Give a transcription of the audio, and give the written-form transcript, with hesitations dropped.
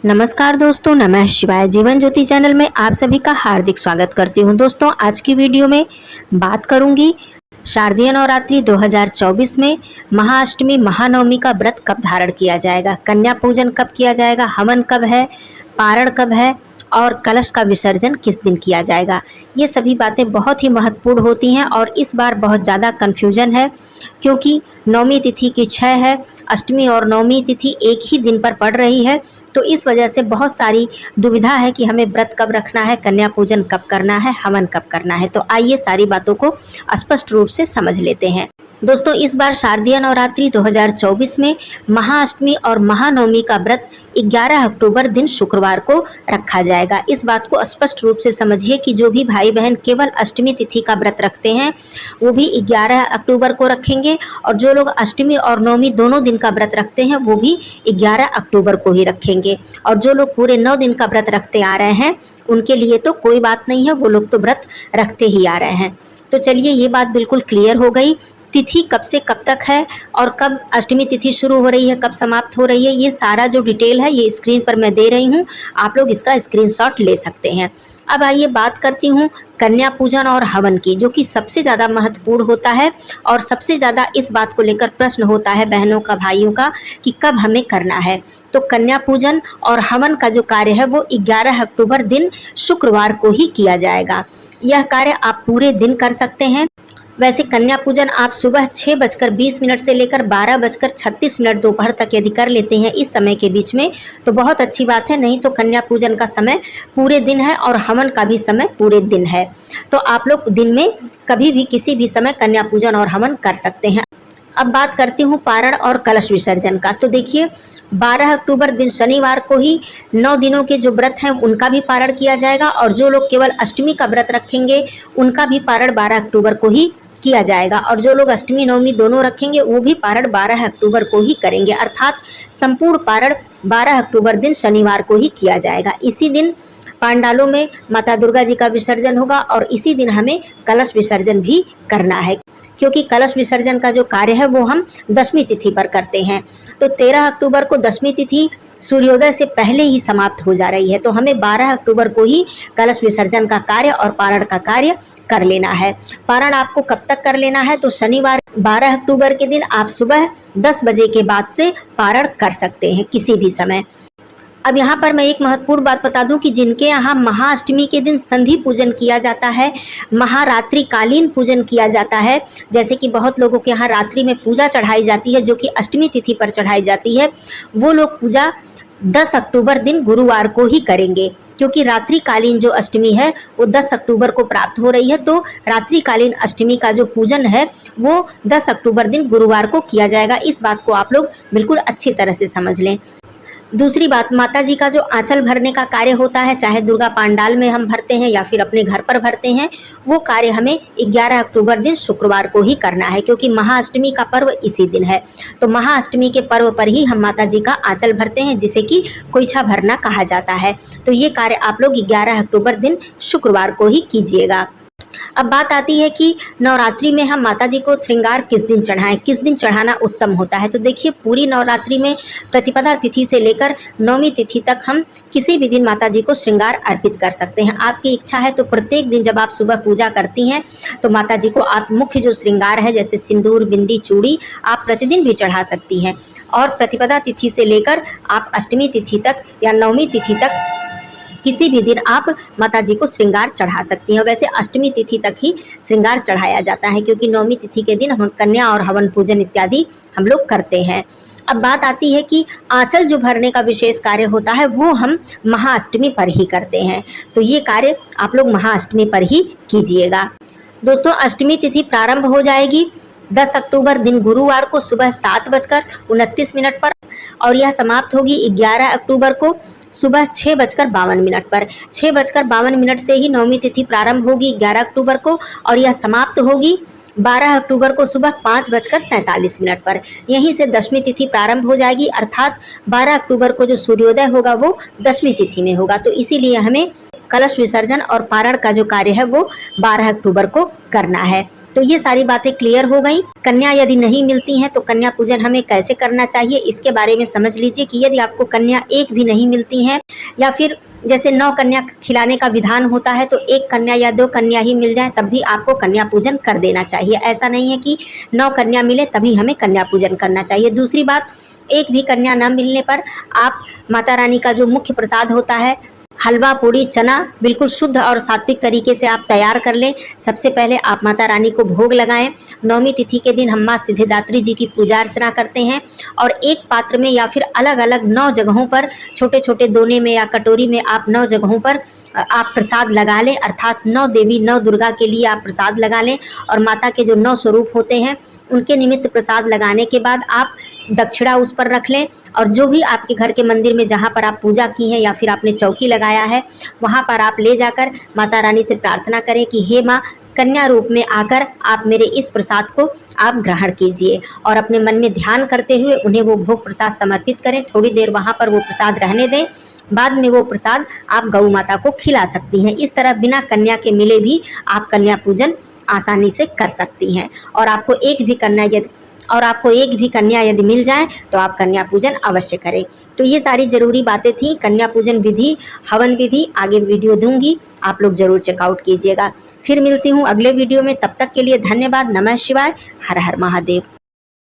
नमस्कार दोस्तों, नमः शिवाय। जीवन ज्योति चैनल में आप सभी का हार्दिक स्वागत करती हूं। दोस्तों, आज की वीडियो में बात करूंगी शारदीय नवरात्रि 2024 में महाअष्टमी महानवमी का व्रत कब धारण किया जाएगा, कन्या पूजन कब किया जाएगा, हवन कब है, पारण कब है और कलश का विसर्जन किस दिन किया जाएगा। ये सभी बातें बहुत ही महत्वपूर्ण होती हैं और इस बार बहुत ज़्यादा कन्फ्यूजन है क्योंकि नवमी तिथि की 6 है, अष्टमी और नवमी तिथि एक ही दिन पर पड़ रही है। तो इस वजह से बहुत सारी दुविधा है कि हमें व्रत कब रखना है, कन्या पूजन कब करना है, हवन कब करना है। तो आइए सारी बातों को स्पष्ट रूप से समझ लेते हैं। दोस्तों, इस बार शारदीय नवरात्रि 2024 में महाअष्टमी और महानवमी का व्रत 11 अक्टूबर दिन शुक्रवार को रखा जाएगा। इस बात को स्पष्ट रूप से समझिए कि जो भी भाई बहन केवल अष्टमी तिथि का व्रत रखते हैं वो भी 11 अक्टूबर को रखेंगे और जो लोग अष्टमी और नवमी दोनों दिन का व्रत रखते हैं वो भी 11 अक्टूबर को ही रखेंगे। और जो लोग पूरे 9 दिन का व्रत रखते आ रहे हैं उनके लिए तो कोई बात नहीं है, वो लोग तो व्रत रखते ही आ रहे हैं। तो चलिए, ये बात बिल्कुल क्लियर हो गई। तिथि कब से कब तक है और कब अष्टमी तिथि शुरू हो रही है, कब समाप्त हो रही है, ये सारा जो डिटेल है ये स्क्रीन पर मैं दे रही हूँ, आप लोग इसका स्क्रीनशॉट ले सकते हैं। अब आइए बात करती हूँ कन्या पूजन और हवन की, जो कि सबसे ज़्यादा महत्वपूर्ण होता है और सबसे ज़्यादा इस बात को लेकर प्रश्न होता है बहनों का, भाइयों का, कि कब हमें करना है। तो कन्या पूजन और हवन का जो कार्य है वो 11 अक्टूबर दिन शुक्रवार को ही किया जाएगा। यह कार्य आप पूरे दिन कर सकते हैं। वैसे कन्या पूजन आप सुबह 6:20 से लेकर 12:36 दोपहर तक यदि कर लेते हैं इस समय के बीच में तो बहुत अच्छी बात है, नहीं तो कन्या पूजन का समय पूरे दिन है और हवन का भी समय पूरे दिन है। तो आप लोग दिन में कभी भी किसी भी समय कन्या पूजन और हवन कर सकते हैं। अब बात करती हूँ पारण और कलश विसर्जन का। तो देखिए, 12 अक्टूबर दिन शनिवार को ही 9 दिनों के जो व्रत हैं उनका भी पारण किया जाएगा और जो लोग केवल अष्टमी का व्रत रखेंगे उनका भी पारण 12 अक्टूबर को ही किया जाएगा और जो लोग अष्टमी नवमी दोनों रखेंगे वो भी पारण 12 अक्टूबर को ही करेंगे। अर्थात संपूर्ण पारण 12 अक्टूबर दिन शनिवार को ही किया जाएगा। इसी दिन पांडालों में माता दुर्गा जी का विसर्जन होगा और इसी दिन हमें कलश विसर्जन भी करना है क्योंकि कलश विसर्जन का जो कार्य है वो हम दशमी तिथि पर करते हैं। तो 13 अक्टूबर को दशमी तिथि सूर्योदय से पहले ही समाप्त हो जा रही है, तो हमें 12 अक्टूबर को ही कलश विसर्जन का कार्य और पारण का कार्य कर लेना है। पारण आपको कब तक कर लेना है, तो शनिवार 12 अक्टूबर के दिन आप सुबह 10 बजे के बाद से पारण कर सकते हैं किसी भी समय। अब यहाँ पर मैं एक महत्वपूर्ण बात बता दूं कि जिनके यहाँ महाअष्टमी के दिन संधि पूजन किया जाता है, महारात्रि कालीन पूजन किया जाता है, जैसे कि बहुत लोगों के यहाँ रात्रि में पूजा चढ़ाई जाती है जो कि अष्टमी तिथि पर चढ़ाई जाती है, वो लोग पूजा 10 अक्टूबर दिन गुरुवार को ही करेंगे क्योंकि रात्रिकालीन जो अष्टमी है वो 10 अक्टूबर को प्राप्त हो रही है। तो रात्रिकालीन अष्टमी का जो पूजन है वो 10 अक्टूबर दिन गुरुवार को किया जाएगा। इस बात को आप लोग बिल्कुल अच्छी तरह से समझ लें। दूसरी बात, माता जी का जो आंचल भरने का कार्य होता है, चाहे दुर्गा पांडाल में हम भरते हैं या फिर अपने घर पर भरते हैं, वो कार्य हमें 11 अक्टूबर दिन शुक्रवार को ही करना है क्योंकि महाअष्टमी का पर्व इसी दिन है। तो महाअष्टमी के पर्व पर ही हम माता जी का आंचल भरते हैं जिसे कि कोइछा भरना कहा जाता है। तो ये कार्य आप लोग 11 अक्टूबर दिन शुक्रवार को ही कीजिएगा। अब बात आती है कि नवरात्रि में हम माता जी को श्रृंगार किस दिन चढ़ाएं, किस दिन चढ़ाना उत्तम होता है। तो देखिए, पूरी नवरात्रि में प्रतिपदा तिथि से लेकर नवमी तिथि तक हम किसी भी दिन माता जी को श्रृंगार अर्पित कर सकते हैं। आपकी इच्छा है तो प्रत्येक दिन जब आप सुबह पूजा करती हैं तो माता जी को आप मुख्य जो श्रृंगार है जैसे सिंदूर, बिंदी, चूड़ी आप प्रतिदिन भी चढ़ा सकती हैं। और प्रतिपदा तिथि से लेकर आप अष्टमी तिथि तक या नवमी तिथि तक किसी भी दिन आप माता जी को श्रृंगार चढ़ा सकती हैं। वैसे अष्टमी तिथि तक ही श्रृंगार चढ़ाया जाता है क्योंकि नवमी तिथि के दिन हम कन्या और हवन पूजन इत्यादि हम लोग करते हैं। अब बात आती है कि आंचल जो भरने का विशेष कार्य होता है वो हम महाअष्टमी पर ही करते हैं। तो ये कार्य आप लोग महाअष्टमी पर ही कीजिएगा। दोस्तों, अष्टमी तिथि प्रारंभ हो जाएगी 10 अक्टूबर दिन गुरुवार को सुबह 7:29 पर और यह समाप्त होगी 11 अक्टूबर को सुबह 6:52 पर। 6:52 से ही नवमी तिथि प्रारंभ होगी 11 अक्टूबर को और यह समाप्त होगी 12 अक्टूबर को सुबह 5:47 पर। यहीं से दशमी तिथि प्रारंभ हो जाएगी, अर्थात 12 अक्टूबर को जो सूर्योदय होगा वो दशमी तिथि में होगा। तो इसीलिए हमें कलश विसर्जन और पारण का जो कार्य है वो 12 अक्टूबर को करना है। तो ये सारी बातें क्लियर हो गई। कन्या यदि नहीं मिलती हैं तो कन्या पूजन हमें कैसे करना चाहिए इसके बारे में समझ लीजिए कि यदि आपको कन्या एक भी नहीं मिलती है या फिर जैसे 9 कन्या खिलाने का विधान होता है तो 1 कन्या या 2 कन्या ही मिल जाए तब भी आपको कन्या पूजन कर देना चाहिए। ऐसा नहीं है कि 9 कन्या मिले तभी हमें कन्या पूजन करना चाहिए। दूसरी बात, एक भी कन्या न मिलने पर आप माता रानी का जो मुख्य प्रसाद होता है हलवा पूड़ी चना बिल्कुल शुद्ध और सात्विक तरीके से आप तैयार कर लें। सबसे पहले आप माता रानी को भोग लगाएं। नवमी तिथि के दिन हम माँ सिद्धिदात्री जी की पूजा अर्चना करते हैं और एक पात्र में या फिर अलग अलग 9 जगहों पर छोटे छोटे दोने में या कटोरी में आप 9 जगहों पर आप प्रसाद लगा लें, अर्थात 9 देवी 9 दुर्गा के लिए आप प्रसाद लगा लें और माता के जो 9 स्वरूप होते हैं उनके निमित्त प्रसाद लगाने के बाद आप दक्षिणा उस पर रख लें और जो भी आपके घर के मंदिर में जहाँ पर आप पूजा की है या फिर आपने चौकी लगाया है वहाँ पर आप ले जाकर माता रानी से प्रार्थना करें कि हे माँ, कन्या रूप में आकर आप मेरे इस प्रसाद को आप ग्रहण कीजिए और अपने मन में ध्यान करते हुए उन्हें वो भोग प्रसाद समर्पित करें। थोड़ी देर वहाँ पर वो प्रसाद रहने दें, बाद में वो प्रसाद आप गौ माता को खिला सकती हैं। इस तरह बिना कन्या के मिले भी आप कन्या पूजन आसानी से कर सकती हैं और आपको एक भी कन्या यदि मिल जाए तो आप कन्या पूजन अवश्य करें। तो ये सारी ज़रूरी बातें थी। कन्या पूजन विधि, हवन विधि आगे वीडियो दूंगी, आप लोग ज़रूर चेकआउट कीजिएगा। फिर मिलती हूँ अगले वीडियो में, तब तक के लिए धन्यवाद। नमः शिवाय, हर हर महादेव।